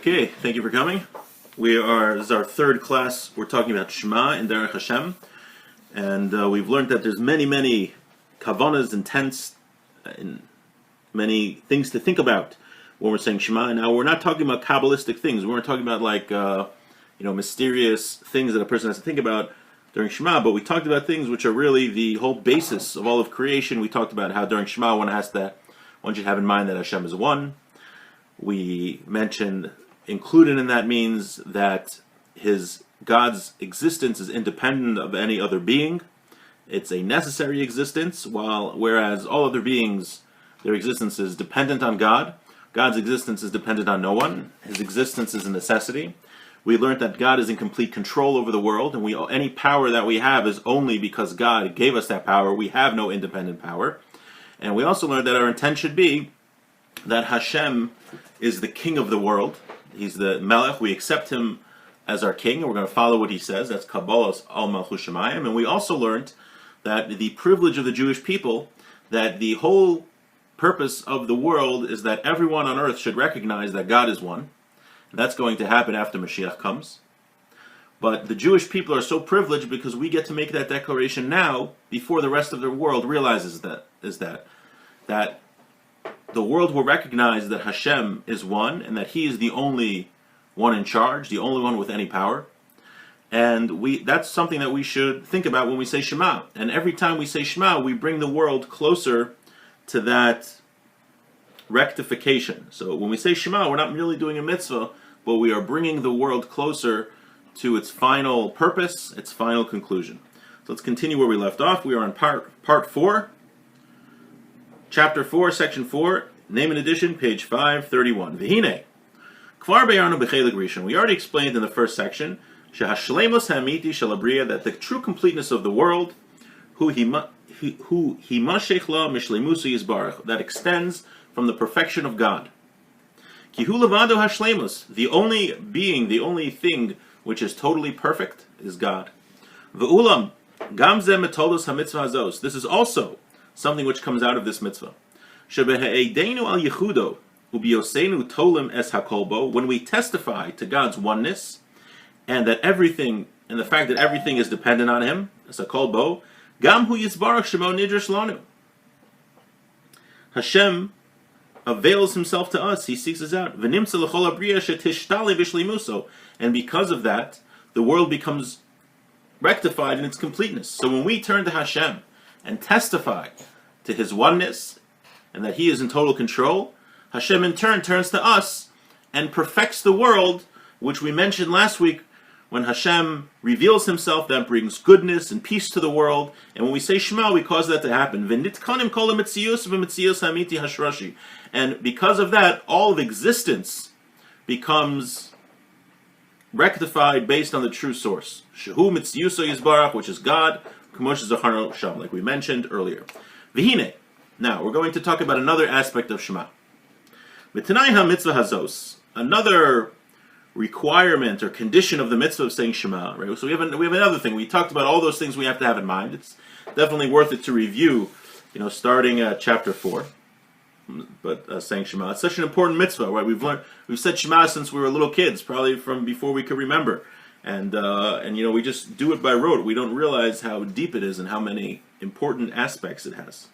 Okay, thank you for coming. This is our third class. We're talking about Shema and Derech Hashem. And we've learned that there's many kavanas, intents, and many things to think about when we're saying Shema. Now, we're not talking about Kabbalistic things. We're not talking about mysterious things that a person has to think about during Shema, but we talked about things which are really the whole basis of all of creation. We talked about how during Shema one should have in mind that Hashem is one. We mentioned included in that means that God's existence is independent of any other being. It's a necessary existence, whereas all other beings, their existence is dependent on God. God's existence is dependent on no one. His existence is a necessity. We learned that God is in complete control over the world, and any power that we have is only because God gave us that power. We have no independent power. And we also learned that our intent should be that Hashem is the king of the world. He's the Melech. We accept him as our king, and we're going to follow what he says. That's Kabbalas al Malchus Shemayim. And we also learned that the privilege of the Jewish people, that the whole purpose of the world is that everyone on earth should recognize that God is one. And that's going to happen after Mashiach comes. But the Jewish people are so privileged because we get to make that declaration now before the rest of the world realizes that the world will recognize that Hashem is one and that He is the only one in charge, the only one with any power. And that's something that we should think about when we say Shema. And every time we say Shema, we bring the world closer to that rectification. So when we say Shema, we're not merely doing a mitzvah, but we are bringing the world closer to its final purpose, its final conclusion. So let's continue where we left off. We are on part 4. Chapter 4, section 4, name and edition, page 531. V'hine, kvar be'arnu b'chelik rishon. We already explained in the first section, shehashleimus ha'amiti shel habriya, that the true completeness of the world, hu himashech la mishleimusu yisbarach, that extends from the perfection of God. Ki hu levado hashleimus, the only being, the only thing which is totally perfect is God. V'ulam, gam zeh metolos hamitzvah hazos. This is also something which comes out of this mitzvah. Shebehe'edeinu al yichudo ubiyosenu tolim es hakolbo, when we testify to God's oneness and that everything, and the fact that everything is dependent on Him, es hakolbo, gam hu yisbarach shemo nidrish lanu. Hashem avails Himself to us. He seeks us out. V'nimtza l'chol habriya shetishtale b'shleimuso, and because of that, the world becomes rectified in its completeness. So when we turn to Hashem and testify to His oneness and that He is in total control, Hashem in turn turns to us and perfects the world, which we mentioned last week. When Hashem reveals Himself, that brings goodness and peace to the world. And when we say Shema, we cause that to happen. And because of that, all of existence becomes rectified based on the true source. Shehu mitziyuso yizbarach, which is God, like we mentioned earlier. V'hine. Now, we're going to talk about another aspect of Shema. V'tanai ha-mitzvah hazos. Another requirement or condition of the mitzvah of saying Shema. Right? So we have another thing. We talked about all those things we have to have in mind. It's definitely worth it to review, starting at chapter 4. But saying Shema. It's such an important mitzvah, right? We've said Shema since we were little kids, probably from before we could remember. And we just do it by rote. We don't realize how deep it is and how many important aspects it has.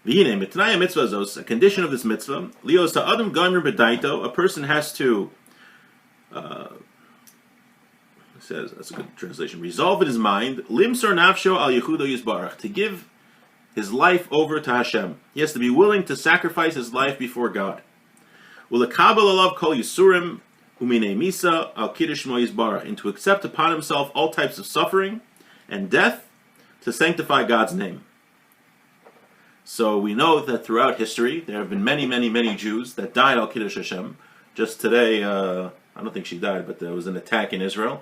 V'hine, mitnai mitzvah zos, a condition of this mitzvah, lios ha'adam gamer b'daito, a person has to, it says, that's a good translation, resolve in his mind, limsor nafsho al yehudo yisbarach, to give his life over to Hashem. He has to be willing to sacrifice his life before God. Ulekabel alav kol yisurim, umine misa al kiddush mo yisbarach, and to accept upon himself all types of suffering and death to sanctify God's name. So we know that throughout history there have been many Jews that died al kiddush Hashem. Just today, I don't think she died, but there was an attack in Israel.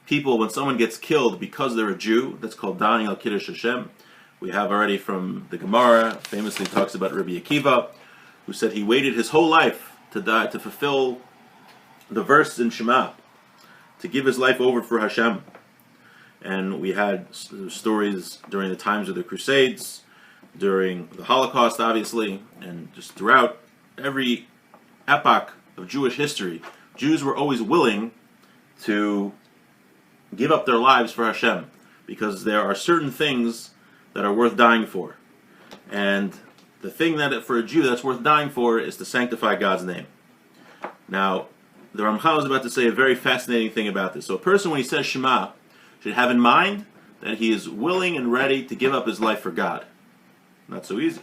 People, when someone gets killed because they're a Jew, that's called dying al kiddush Hashem. We have already from the Gemara, famously talks about Rabbi Akiva, who said he waited his whole life to die, to fulfill the verse in Shema, to give his life over for Hashem. And we had stories during the times of the Crusades, during the Holocaust, obviously, and just throughout every epoch of Jewish history, Jews were always willing to give up their lives for Hashem, because there are certain things that are worth dying for. And the thing that for a Jew that's worth dying for is to sanctify God's name. Now, the Ramchal is about to say a very fascinating thing about this. So a person, when he says Shema, should have in mind that he is willing and ready to give up his life for God. Not so easy.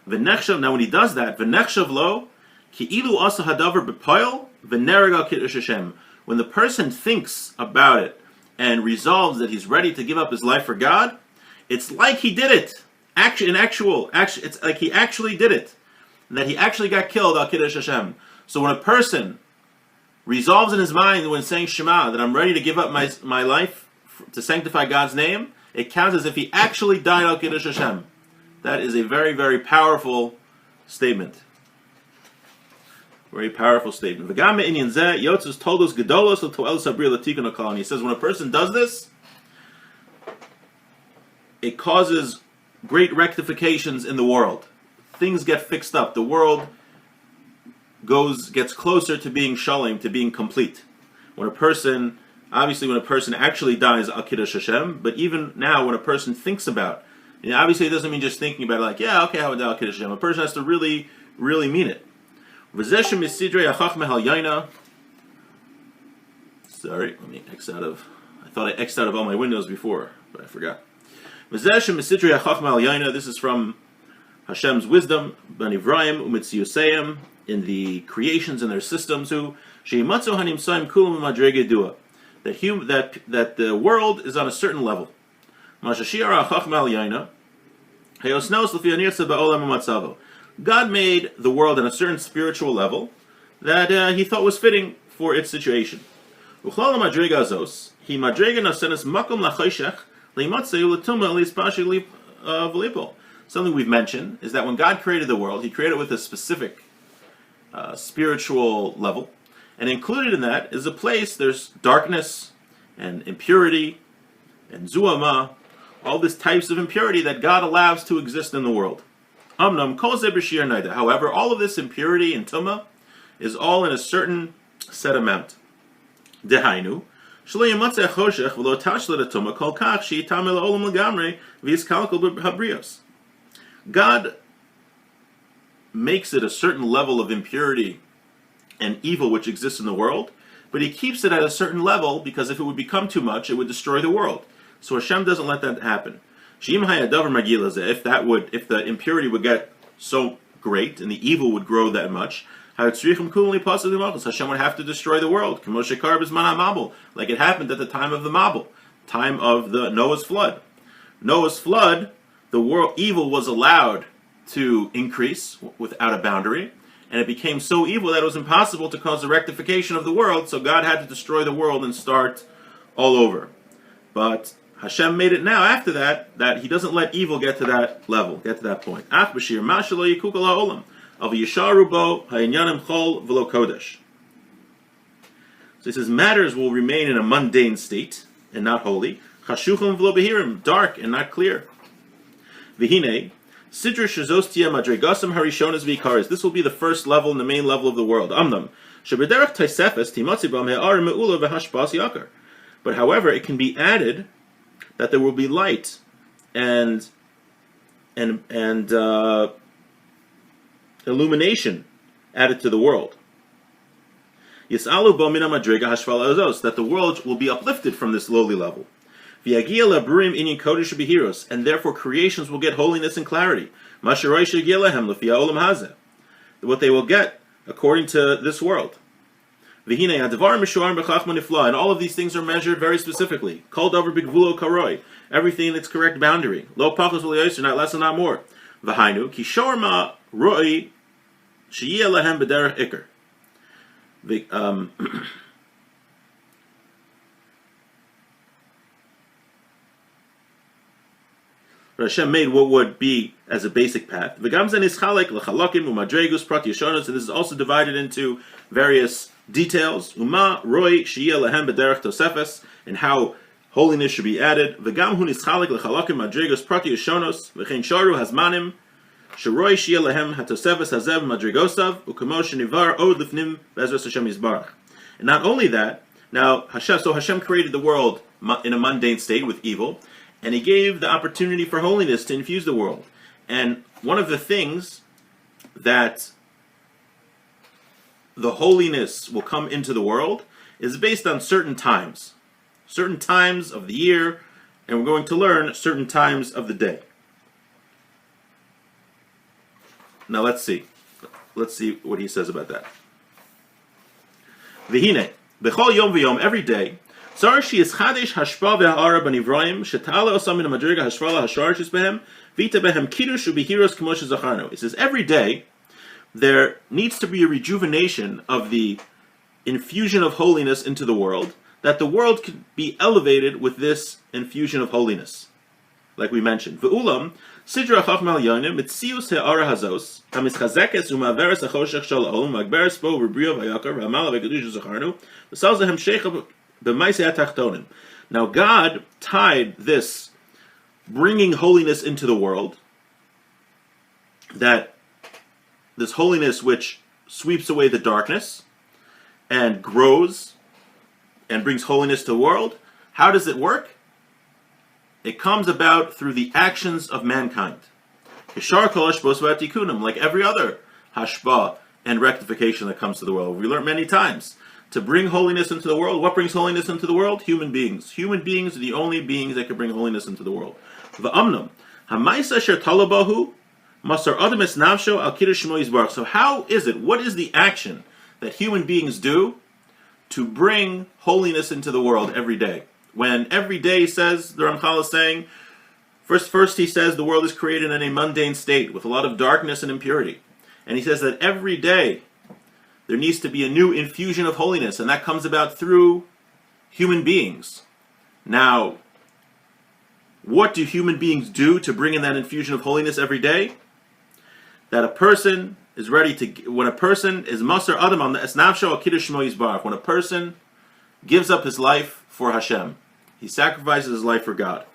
Now when he does that, V'nechshav lo, ki'ilu asa hadavar b'poil, v'nerega kiddush Hashem. When the person thinks about it and resolves that he's ready to give up his life for God, it's like he did it. It's like he actually did it. And that he actually got killed al kiddush Hashem. So when a person resolves in his mind when saying Shema that I'm ready to give up my life to sanctify God's name, it counts as if he actually died al kiddush Hashem. That is a very, very powerful statement. Very powerful statement. And he says when a person does this, it causes great rectifications in the world. Things get fixed up. The world gets closer to being shalom, to being complete. When a person actually dies al kiddush Hashem, but even now when a person thinks about, obviously it doesn't mean just thinking about it like, yeah, okay, I would die al kiddush Hashem. A person has to really, really mean it. Sorry, let me X out of. I thought I X'd out of all my windows before, but I forgot. This is from Hashem's wisdom, Ben Ivrahim, Umitziyusayim, in the creations and their systems, that the world is on a certain level. God made the world on a certain spiritual level that he thought was fitting for its situation. Something we've mentioned is that when God created the world, he created it with a specific spiritual level, and included in that is a place there's darkness and impurity and zuama, all these types of impurity that God allows to exist in the world. However, all of this impurity and tumah is all in a certain set amount. Dehainu, God makes it a certain level of impurity and evil which exists in the world, but he keeps it at a certain level because if it would become too much, it would destroy the world. So Hashem doesn't let that happen. If the impurity would get so great and the evil would grow that much, Hashem would have to destroy the world, like it happened at the time of the Mabul, time of the Noah's flood. Noah's flood, the world evil was allowed to increase without a boundary, and it became so evil that it was impossible to cause the rectification of the world, so God had to destroy the world and start all over. But Hashem made it now after that he doesn't let evil get to that level, get to that point. So he says matters will remain in a mundane state and not holy. Dark and not clear. Vihine, Sidra Shazostia Madregasam Harishonas Vikaris. This will be the first level and the main level of the world. Amnam. Shaberderech Taisefes Timotzibam He'ar Me'ula V'Hashbas Yakar. But however, it can be added that there will be light and illumination added to the world. Yisalu bo mina madrega hashvala azos, that the world will be uplifted from this lowly level. V'yagia laburim inyan kodesh behiros, and therefore creations will get holiness and clarity. Masharai shegia lehem lefia olam hazeh, what they will get according to this world. V'hinei hadavar mishuar b'chachma nifla, and all of these things are measured very specifically. Kol davar b'gvulo karoi, everything in its correct boundary. Lo pachos v'liyoser, not less and not more. V'hainu kishor ma roi sheyia lehem b'derech ikar. Hashem made what would be as a basic path. And this is also divided into various details. And how holiness should be added. And not only that, now Hashem created the world in a mundane state with evil, and he gave the opportunity for holiness to infuse the world. And one of the things that the holiness will come into the world is based on certain times of the year, and we're going to learn certain times of the day. Now let's see what he says about that. V'hine, b'chol yom v'yom, every day, tzar she'yischadesh hashpa ve'ha'ara b'nivroim, shetala osam min ha'madriga hashvala ha'sharshis behem, v'ita behem kiddush u'bihiros k'mo she'zacharnu. It says every day there needs to be a rejuvenation of the infusion of holiness into the world, that the world could be elevated with this infusion of holiness, like we mentioned. V'ulam, sidra chachma al-yonim, mitzius he'ara hazos, hamischazekes u'maveres ha'choshech shal ha'olam, magberes bo v'brio v'yakar, v'hamala v'kedush v'zacharnu, v'salza hemshecha b'maisei ha'tachtonim. Now God tied this bringing holiness into the world, that this holiness which sweeps away the darkness and grows and brings holiness to the world. How does it work? It comes about through the actions of mankind. Like every other hashba and rectification that comes to the world. We learned many times. To bring holiness into the world, what brings holiness into the world? Human beings. Human beings are the only beings that can bring holiness into the world. So how is it? What is the action that human beings do to bring holiness into the world every day? When every day, says, the Ramchal is saying, first he says the world is created in a mundane state with a lot of darkness and impurity. And he says that every day there needs to be a new infusion of holiness, and that comes about through human beings. Now, what do human beings do to bring in that infusion of holiness every day? That a person is ready to, when a person is Masar Adam on the Esnavsho Akidush Shmo Yisbarach, when a person gives up his life for Hashem, he sacrifices his life for God.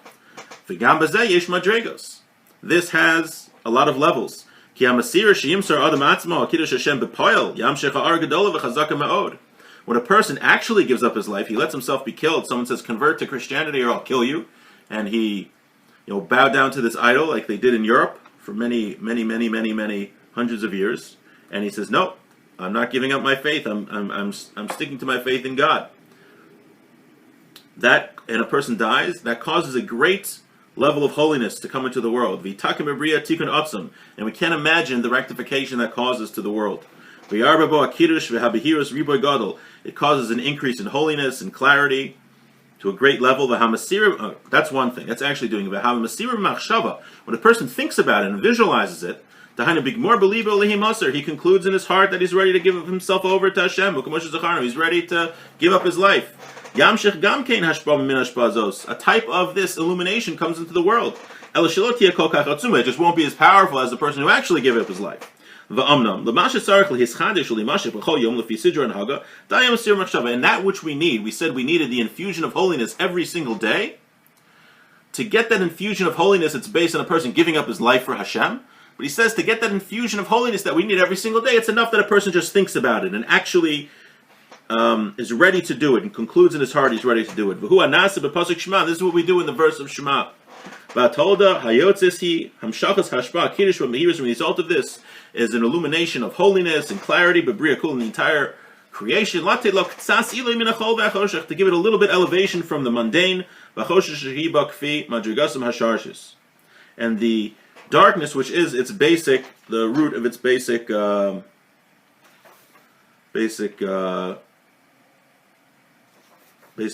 V'gam bazeh yesh madregos. This has a lot of levels. Ki hamasir sheyimsar Adam atzmo Akidush Hashem b'poil yamshech ha'ar gedola v'chazaka ma'od. When a person actually gives up his life, he lets himself be killed. Someone says, convert to Christianity or I'll kill you. And he bowed down to this idol like they did in Europe for many hundreds of years, and he says, "No, I'm not giving up my faith. I'm sticking to my faith in God." That, and a person dies, that causes a great level of holiness to come into the world. V'takim ebriya tikun atzum, and we can't imagine the rectification that causes to the world. V'yarba bo akidush v'habihirus riboy gadol. It causes an increase in holiness and clarity to a great level. That's one thing. That's actually doing it. When a person thinks about it and visualizes it, he concludes in his heart that he's ready to give himself over to Hashem. He's ready to give up his life. A type of this illumination comes into the world. It just won't be as powerful as the person who actually gave up his life. And that which we need, we said we needed the infusion of holiness every single day. To get that infusion of holiness, it's based on a person giving up his life for Hashem. But he says to get that infusion of holiness that we need every single day, it's enough that a person just thinks about it and actually is ready to do it and concludes in his heart he's ready to do it. This is what we do in the verse of Shema. The result of this is an illumination of holiness and clarity, but Briakul in the entire creation, to give it a little bit elevation from the mundane, and the darkness, which is its basic, the root of its basic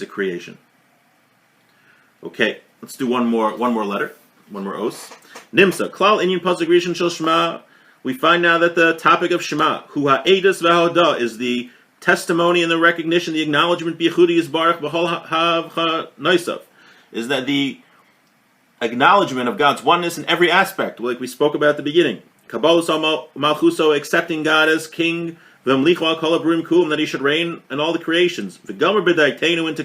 creation. Okay, let's do one more letter, one more os. Nimsa klal inyan pasuk rishon shel Shema. We find now that the topic of Shema, hu ha'edus v'ha'odah, is the testimony and the recognition, the acknowledgement, b'yichudi yisbarach b'chol ha'avcha noisav, is that the acknowledgement of God's oneness in every aspect, like we spoke about at the beginning. Kabbalos malchuso, accepting God as King, v'mlichu al kol habrim kulam, that He should reign in all the creations. V'gomer b'daitenu, and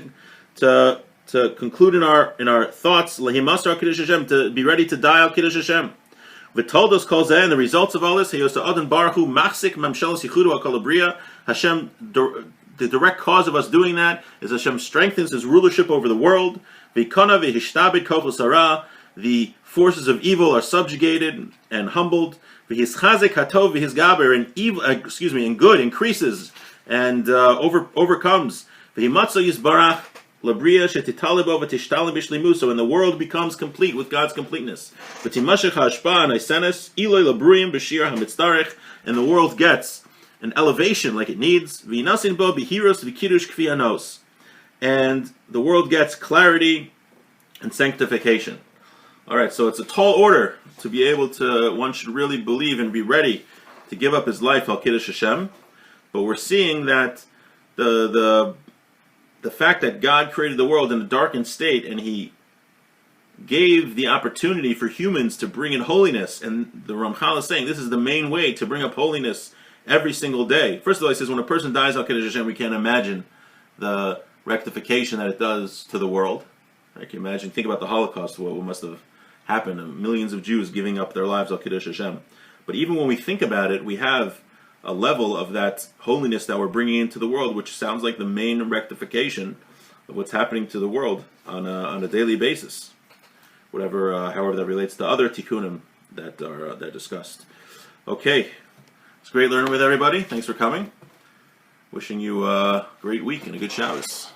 to conclude in our thoughts, lehimasar al kiddush Hashem, to be ready to die al kiddush Hashem. V'toldos kol zeh, and the results of all this, heyosa adon baruch hu machzik mamshelos yichudu al kol habriya. Hashem the direct cause of us doing that is Hashem strengthens His rulership over the world. V'ikona v'hishtabed kochos hara. The forces of evil are subjugated and humbled. V'hischazek hatov v'hisgaber, and evil, and good increases and overcomes. V'himatzo yisbarach labria shetitalibo v'tishtalim bishlimu. So when the world becomes complete with God's completeness, v'timashech ha'ashpa anaisenes iloi labruyim b'shir hamitzdarech, and the world gets an elevation like it needs. V'inasin bo b'hiros v'kiddush kfi anos, and the world gets clarity and sanctification. All right, so it's a tall order to be able to. One should really believe and be ready to give up his life al kiddush Hashem. But we're seeing that the fact that God created the world in a darkened state, and He gave the opportunity for humans to bring in holiness, and the Ramchal is saying this is the main way to bring up holiness every single day. First of all, he says when a person dies al kiddush Hashem, we can't imagine the rectification that it does to the world. I can imagine. Think about the Holocaust. What must have happened? Millions of Jews giving up their lives al kiddush Hashem. But even when we think about it, we have a level of that holiness that we're bringing into the world, which sounds like the main rectification of what's happening to the world on a daily basis. However that relates to other tikkunim that are discussed. Okay, it's great learning with everybody. Thanks for coming. Wishing you a great week and a good Shabbos.